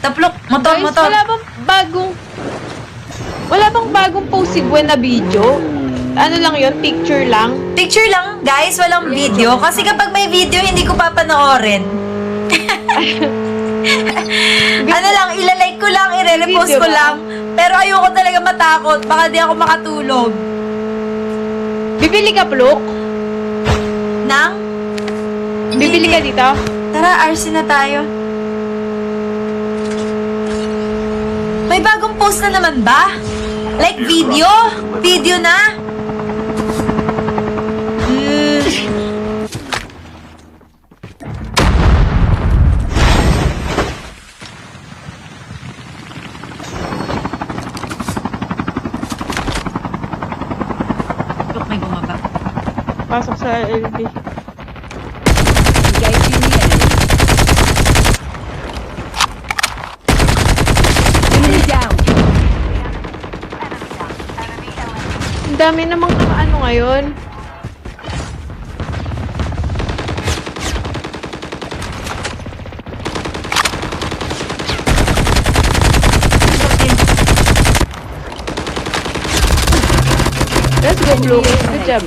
Taplok, motor, Guys, motor. wala bang bagong post si Gwen na video? Ano lang yon, picture lang? Picture lang, guys, walang video. Kasi kapag may video, hindi ko papanoorin. Ano lang, ilalike ko lang, i-repost Video ko ba? lang. Pero ayoko talaga matakot. Baka di ako makatulog. Bibili ka, Pluk? Nang? Bibili ka dito? Tara, RC na tayo. May bagong post na naman ba? Like video? Video na? Look, may bumaba. Pasok sa LB. Engaging the enemy. Enemy down. Ang dami namang ano ngayon. Let's go, Blue. Good job.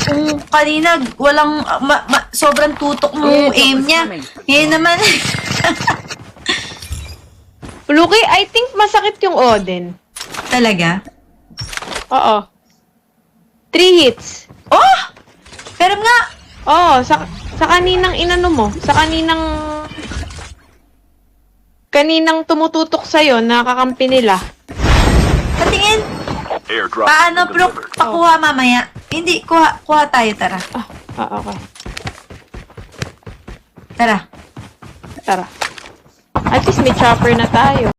Kung kanina, walang, sobrang tutok ng aim niya. Ngayon naman, Bluey, I think masakit yung Odin. talaga. Oo. 3 hits. Oh! Pero nga, Oo, sa kaninang inano mo. Sa kaninang tumututok sa'yo, nakakampi nila. patingin. Airdrop Paano, has been bro? delivered. Pakuha mamaya. Hindi, kuha tayo, tara. Okay. Tara. Tara. At least may chopper na tayo.